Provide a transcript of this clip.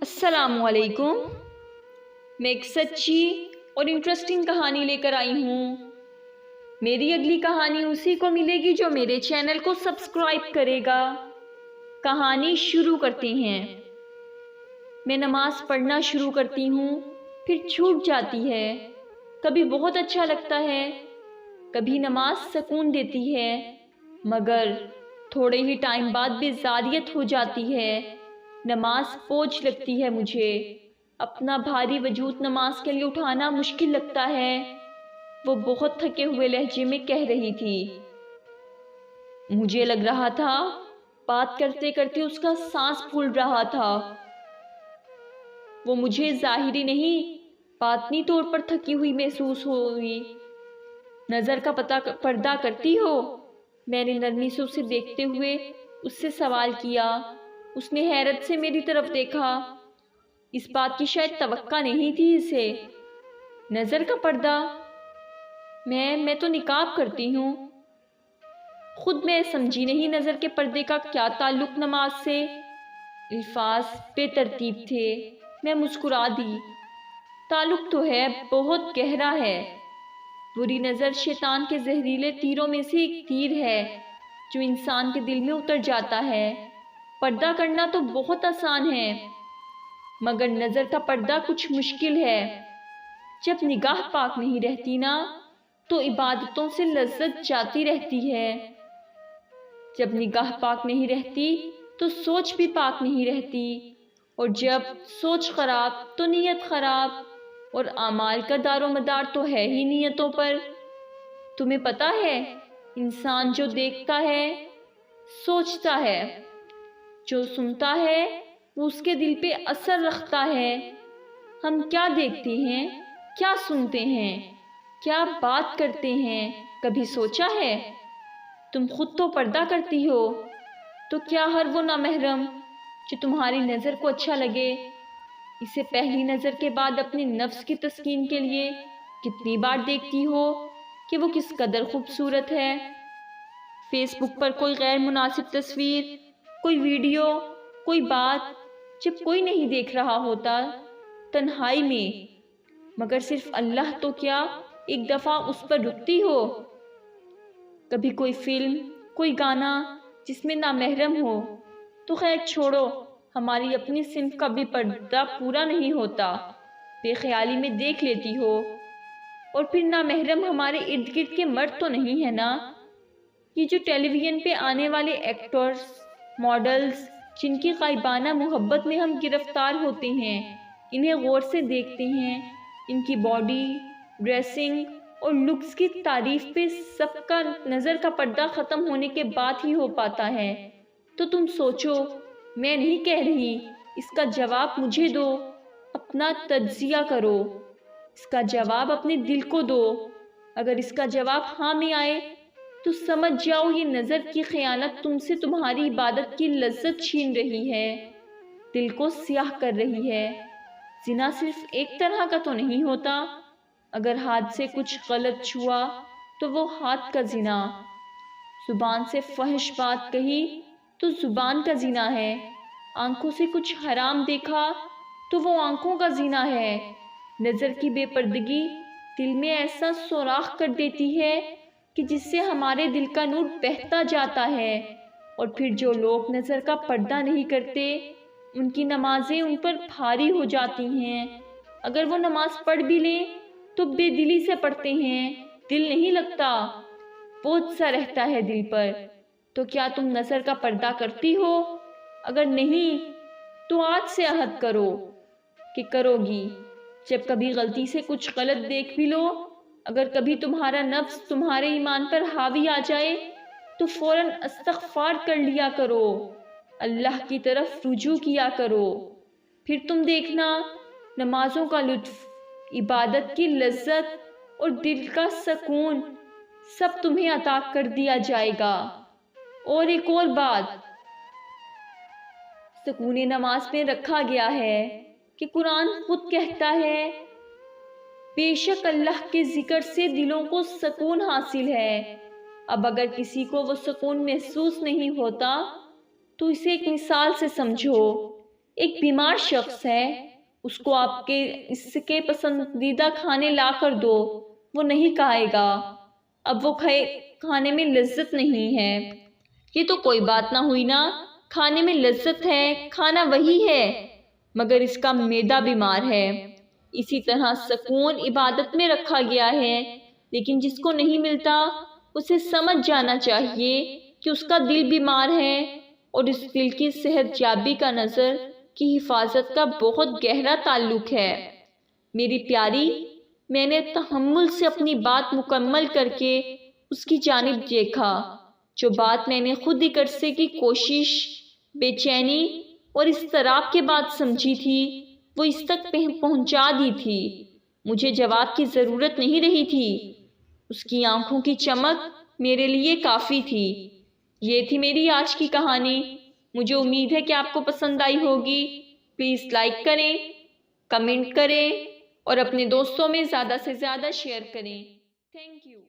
السلام علیکم۔ میں ایک سچی اور انٹرسٹنگ کہانی لے کر آئی ہوں۔ میری اگلی کہانی اسی کو ملے گی جو میرے چینل کو سبسکرائب کرے گا۔ کہانی شروع کرتے ہیں۔ میں نماز پڑھنا شروع کرتی ہوں، پھر چھوٹ جاتی ہے۔ کبھی بہت اچھا لگتا ہے، کبھی نماز سکون دیتی ہے، مگر تھوڑے ہی ٹائم بعد بیزاریت ہو جاتی ہے۔ نماز بوجھ لگتی ہے مجھے، اپنا بھاری وجود نماز کے لیے اٹھانا مشکل لگتا ہے۔ وہ بہت تھکے ہوئے لہجے میں کہہ رہی تھی۔ مجھے لگ رہا تھا بات کرتے کرتے اس کا سانس پھول رہا تھا۔ وہ مجھے ظاہری نہیں باطنی طور پر تھکی ہوئی محسوس ہوئی۔ نظر کا پردہ کرتی ہو؟ میں نے نرمی سے اسے دیکھتے ہوئے اس سے سوال کیا۔ اس نے حیرت سے میری طرف دیکھا۔ اس بات کی شاید توقع نہیں تھی اسے۔ نظر کا پردہ؟ میں تو نقاب کرتی ہوں۔ خود میں سمجھی نہیں نظر کے پردے کا کیا تعلق نماز سے۔ الفاظ بے ترتیب تھے۔ میں مسکرا دی۔ تعلق تو ہے، بہت گہرا ہے۔ بری نظر شیطان کے زہریلے تیروں میں سے ایک تیر ہے جو انسان کے دل میں اتر جاتا ہے۔ پردہ کرنا تو بہت آسان ہے، مگر نظر کا پردہ کچھ مشکل ہے۔ جب نگاہ پاک نہیں رہتی نا، تو عبادتوں سے لذت جاتی رہتی ہے۔ جب نگاہ پاک نہیں رہتی تو سوچ بھی پاک نہیں رہتی، اور جب سوچ خراب تو نیت خراب، اور اعمال کا دار و مدار تو ہے ہی نیتوں پر۔ تمہیں پتہ ہے، انسان جو دیکھتا ہے سوچتا ہے، جو سنتا ہے وہ اس کے دل پہ اثر رکھتا ہے۔ ہم کیا دیکھتے ہیں، کیا سنتے ہیں، کیا بات کرتے ہیں، کبھی سوچا ہے؟ تم خود تو پردہ کرتی ہو، تو کیا ہر وہ نامحرم جو تمہاری نظر کو اچھا لگے، اسے پہلی نظر کے بعد اپنے نفس کی تسکین کے لیے کتنی بار دیکھتی ہو کہ وہ کس قدر خوبصورت ہے؟ فیس بک پر کوئی غیر مناسب تصویر، کوئی ویڈیو، کوئی بات، جب کوئی نہیں دیکھ رہا ہوتا، تنہائی میں، مگر صرف اللہ تو کیا ایک دفعہ اس پر رکتی ہو؟ کبھی کوئی فلم، کوئی گانا جس میں نامحرم ہو، تو خیر چھوڑو، ہماری اپنی صنف کا بھی پردہ پورا نہیں ہوتا، بے خیالی میں دیکھ لیتی ہو۔ اور پھر نامحرم ہمارے ارد گرد کے مرد تو نہیں ہے نا؟ یہ جو ٹیلی ویژن پہ آنے والے ایکٹرز، ماڈلز، جن کی غائبانہ محبت میں ہم گرفتار ہوتے ہیں، انہیں غور سے دیکھتے ہیں، ان کی باڈی، ڈریسنگ اور لکس کی تعریف پہ سب کا نظر کا پردہ ختم ہونے کے بعد ہی ہو پاتا ہے۔ تو تم سوچو، میں نہیں کہہ رہی، اس کا جواب مجھے دو، اپنا تجزیہ کرو، اس کا جواب اپنے دل کو دو۔ اگر اس کا جواب ہاں میں آئے تو سمجھ جاؤ یہ نظر کی خیانت تم سے تمہاری عبادت کی لذت چھین رہی ہے، دل کو سیاہ کر رہی ہے۔ زنا صرف ایک طرح کا تو نہیں ہوتا۔ اگر ہاتھ سے کچھ غلط چھوا تو وہ ہاتھ کا زنا، زبان سے فحش بات کہی تو زبان کا زنا ہے، آنکھوں سے کچھ حرام دیکھا تو وہ آنکھوں کا زنا ہے۔ نظر کی بے پردگی دل میں ایسا سوراخ کر دیتی ہے کہ جس سے ہمارے دل کا نور بہتا جاتا ہے، اور پھر جو لوگ نظر کا پردہ نہیں کرتے، ان کی نمازیں ان پر بھاری ہو جاتی ہیں۔ اگر وہ نماز پڑھ بھی لیں تو بے دلی سے پڑھتے ہیں، دل نہیں لگتا، بوجھ سا رہتا ہے دل پر۔ تو کیا تم نظر کا پردہ کرتی ہو؟ اگر نہیں تو آج سے عہد کرو کہ کرو گی۔ جب کبھی غلطی سے کچھ غلط دیکھ بھی لو، اگر کبھی تمہارا نفس تمہارے ایمان پر حاوی آ جائے تو فوراً استغفار کر لیا کرو، اللہ کی طرف رجوع کیا کرو۔ پھر تم دیکھنا، نمازوں کا لطف، عبادت کی لذت اور دل کا سکون سب تمہیں عطا کر دیا جائے گا۔ اور ایک اور بات سکون نماز میں رکھا گیا ہے کہ قرآن خود کہتا ہے، بے شک اللہ کے ذکر سے دلوں کو سکون حاصل ہے۔ اب اگر کسی کو وہ سکون محسوس نہیں ہوتا تو اسے ایک مثال سے سمجھو۔ ایک بیمار شخص ہے، اس کو آپ کے اس کے پسندیدہ کھانے لا کر دو، وہ نہیں کھائے گا، اب وہ کھانے میں لذت نہیں ہے۔ یہ تو کوئی بات نہ ہوئی نا، کھانے میں لذت ہے، کھانا وہی ہے، مگر اس کا معدہ بیمار ہے۔ اسی طرح سکون عبادت میں رکھا گیا ہے، لیکن جس کو نہیں ملتا اسے سمجھ جانا چاہیے کہ اس کا دل بیمار ہے، اور اس دل کی صحت یابی کا نظر کی حفاظت کا بہت گہرا تعلق ہے۔ میری پیاری، میں نے تحمل سے اپنی بات مکمل کر کے اس کی جانب دیکھا۔ جو بات میں نے خود ہی عرصے کی کوشش، بے چینی اور اضطراب کے بعد سمجھی تھی، وہ اس تک پہنچا دی تھی۔ مجھے جواب کی ضرورت نہیں رہی تھی، اس کی آنکھوں کی چمک میرے لیے کافی تھی۔ یہ تھی میری آج کی کہانی۔ مجھے امید ہے کہ آپ کو پسند آئی ہوگی۔ پلیز لائک کریں، کمنٹ کریں اور اپنے دوستوں میں زیادہ سے زیادہ شیئر کریں۔ Thank you.